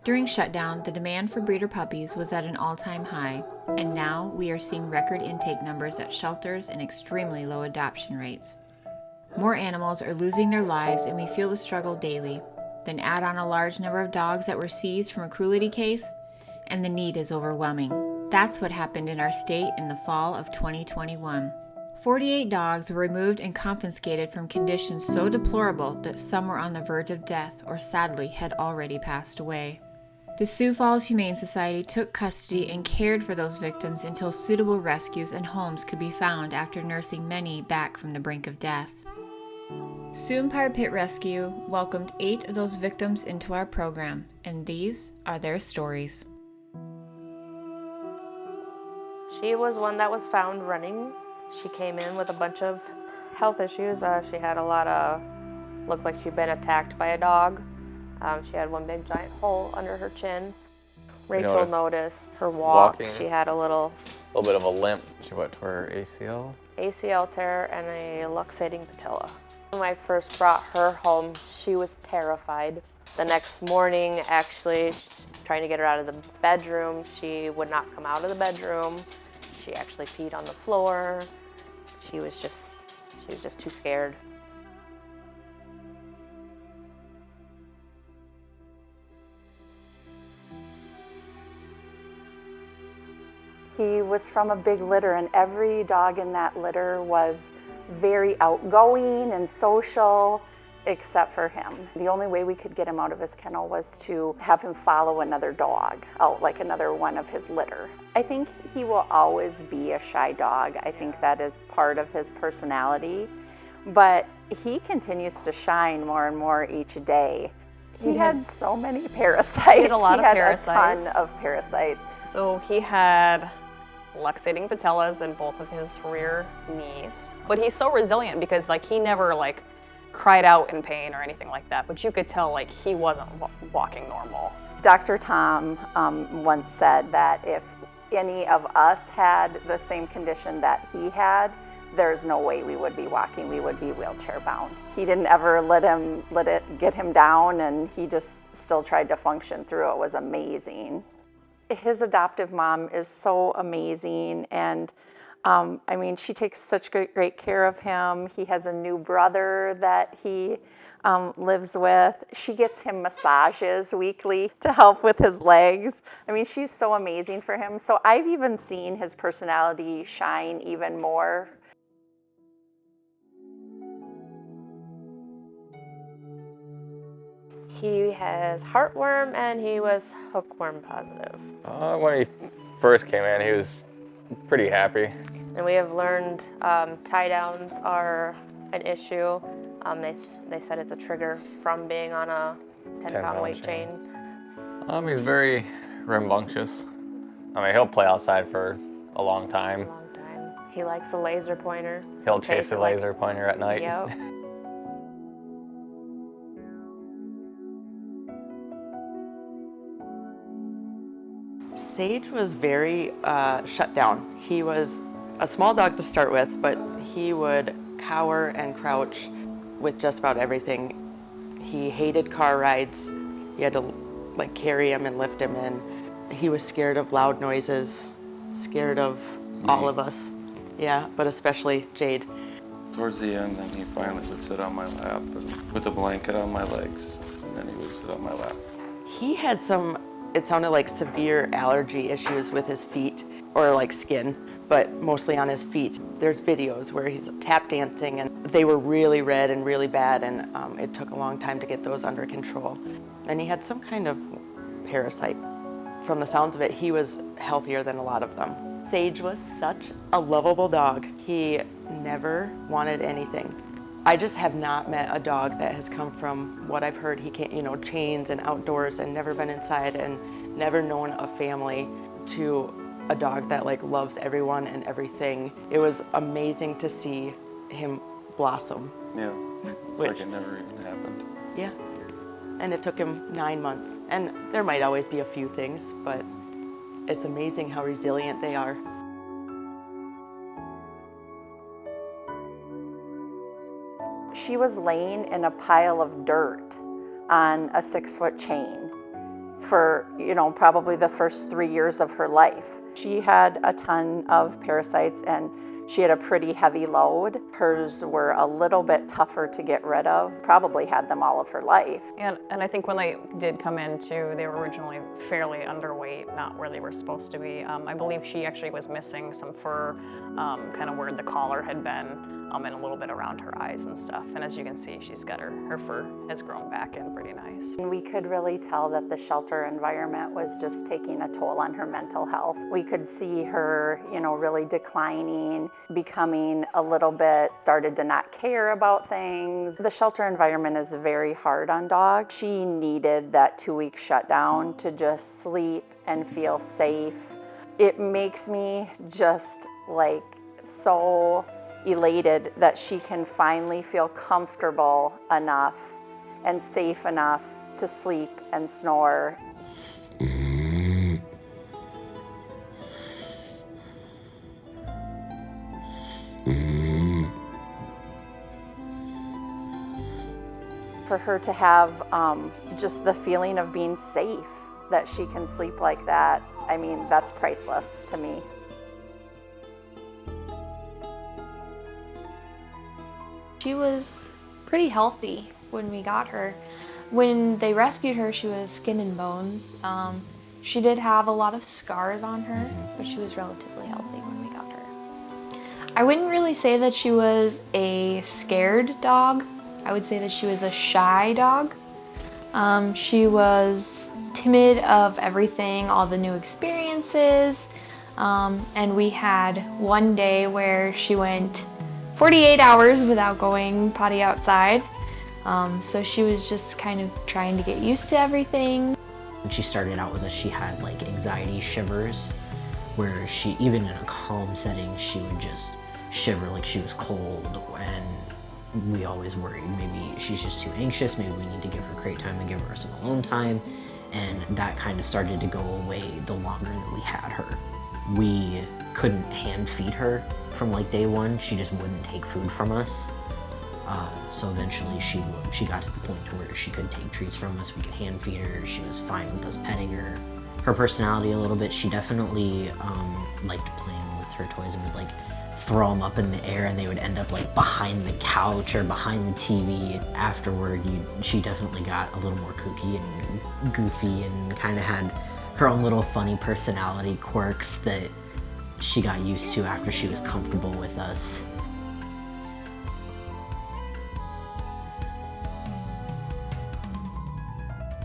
During shutdown, the demand for breeder puppies was at an all-time high, and now we are seeing record intake numbers at shelters and extremely low adoption rates. More animals are losing their lives, and we feel the struggle daily. Then add on a large number of dogs that were seized from a cruelty case, and the need is overwhelming. That's what happened in our state in the fall of 2021. 48 dogs were removed and confiscated from conditions so deplorable that some were on the verge of death or sadly had already passed away. The Sioux Falls Humane Society took custody and cared for those victims until suitable rescues and homes could be found after nursing many back from the brink of death. Sioux Empire Pit Rescue welcomed 8 of those victims into our program, and these are their stories. She was one that was found running. She came in with a bunch of health issues. She had a lot of, looked like she'd been attacked by a dog. She had one big giant hole under her chin. Rachel noticed her walking. She had a little bit of a limp. She went to her ACL tear and a luxating patella. When I first brought her home, she was terrified. The next morning, actually, trying to get her out of the bedroom, she would not come out of the bedroom. She actually peed on the floor. She was just too scared. He was from a big litter, and every dog in that litter was very outgoing and social, except for him. The only way we could get him out of his kennel was to have him follow another dog out, like another one of his litter. I think he will always be a shy dog. I think that is part of his personality, but he continues to shine more and more each day. He had so many parasites. He had a lot of parasites. He had a ton of parasites. So he had luxating patellas in both of his rear knees. But he's so resilient because he never cried out in pain or anything like that, but you could tell he wasn't walking normal. Dr. Tom once said that if any of us had the same condition that he had, there's no way we would be walking, we would be wheelchair bound. He didn't ever let it get him down, and he just still tried to function through it. It was amazing. His adoptive mom is so amazing, and she takes such great care of him. He has a new brother that he lives with. She gets him massages weekly to help with his legs. She's so amazing for him. So I've even seen his personality shine even more. He has heartworm and he was hookworm positive. When he first came in, he was pretty happy. And we have learned tie downs are an issue. They said it's a trigger from being on a 10-pound weight chain. He's very rambunctious. He'll play outside for a long time. He likes a laser pointer. He'll chase a laser pointer at night. Yep. Sage was very shut down. He was a small dog to start with, but he would cower and crouch with just about everything. He hated car rides. You had to carry him and lift him in. He was scared of loud noises, scared of all of us. Yeah, but especially Jade. Towards the end, then he finally would sit on my lap and put the blanket on my legs, and then he would sit on my lap. He had it sounded like severe allergy issues with his feet or skin, but mostly on his feet. There's videos where he's tap dancing and they were really red and really bad, and it took a long time to get those under control. And he had some kind of parasite. From the sounds of it, he was healthier than a lot of them. Sage was such a lovable dog. He never wanted anything. I just have not met a dog that has come from what I've heard. He can't, chains and outdoors and never been inside and never known a family, to a dog that loves everyone and everything. It was amazing to see him blossom. Yeah, it's like it never even happened. Yeah, and it took him 9 months. And there might always be a few things, but it's amazing how resilient they are. She was laying in a pile of dirt on a 6-foot chain for, probably the first 3 years of her life. She had a ton of parasites and she had a pretty heavy load. Hers were a little bit tougher to get rid of, probably had them all of her life. And I think when they did come in too, they were originally fairly underweight, not where they were supposed to be. I believe she actually was missing some fur, kind of where the collar had been, and a little bit around her eyes and stuff. And as you can see, she's got her fur has grown back in pretty nice. And we could really tell that the shelter environment was just taking a toll on her mental health. We could see her, really declining, becoming a little bit, started to not care about things. The shelter environment is very hard on dogs. She needed that 2-week shutdown to just sleep and feel safe. It makes me just so elated that she can finally feel comfortable enough and safe enough to sleep and snore. For her to have just the feeling of being safe, that she can sleep like that, that's priceless to me. She was pretty healthy when we got her. When they rescued her, she was skin and bones. She did have a lot of scars on her, but she was relatively healthy when we got her. I wouldn't really say that she was a scared dog. I would say that she was a shy dog. She was timid of everything, all the new experiences. And we had one day where she went 48 hours without going potty outside. So she was just kind of trying to get used to everything. When she started out with us, she had anxiety shivers, where she, even in a calm setting, she would just shiver like she was cold, and we always worried maybe she's just too anxious, maybe we need to give her crate time and give her some alone time, and that kind of started to go away the longer that we had her. We couldn't hand feed her from day one. She just wouldn't take food from us. So eventually she got to the point to where she could take treats from us. We could hand feed her. She was fine with us petting her. Her personality a little bit, she definitely liked playing with her toys and would throw them up in the air, and they would end up behind the couch or behind the TV. Afterward, she definitely got a little more kooky and goofy and kind of had her own little funny personality quirks that she got used to after she was comfortable with us.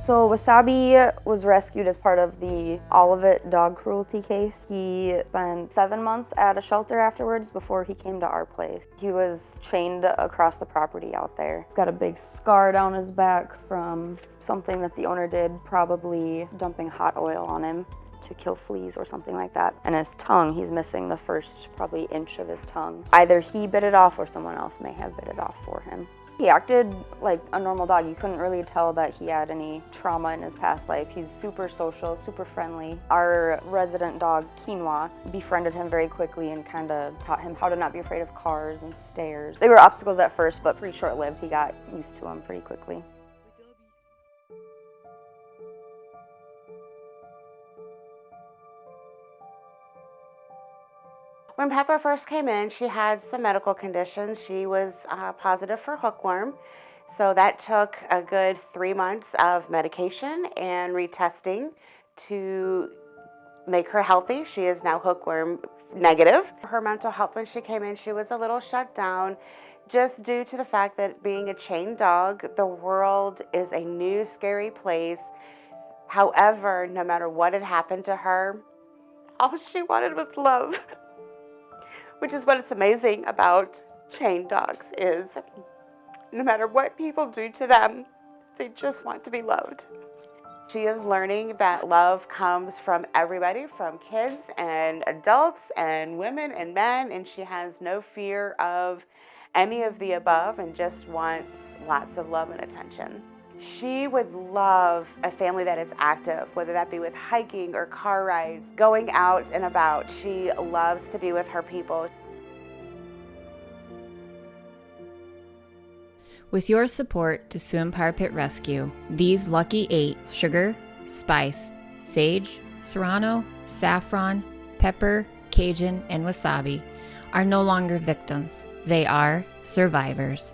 So Wasabi was rescued as part of the Olivet dog cruelty case. He spent 7 months at a shelter afterwards before he came to our place. He was chained across the property out there. He's got a big scar down his back from something that the owner did, probably dumping hot oil on him to kill fleas or something like that. And his tongue, he's missing the first probably inch of his tongue. Either he bit it off or someone else may have bit it off for him. He acted like a normal dog. You couldn't really tell that he had any trauma in his past life. He's super social, super friendly. Our resident dog, Quinoa, befriended him very quickly and kind of taught him how to not be afraid of cars and stairs. They were obstacles at first, but pretty short-lived. He got used to them pretty quickly. When Pepper first came in, she had some medical conditions. She was positive for hookworm. So that took a good 3 months of medication and retesting to make her healthy. She is now hookworm negative. Her mental health when she came in, she was a little shut down just due to the fact that being a chained dog, the world is a new, scary place. However, no matter what had happened to her, all she wanted was love. Which is what is amazing about chained dogs is no matter what people do to them, they just want to be loved. She is learning that love comes from everybody, from kids and adults and women and men, and she has no fear of any of the above and just wants lots of love and attention. She would love a family that is active, whether that be with hiking or car rides, going out and about. She loves to be with her people. With your support to Sioux Empire Pit Rescue, these lucky 8, Sugar, spice, sage, serrano, saffron, pepper, Cajun, and wasabi, are no longer victims. They are survivors.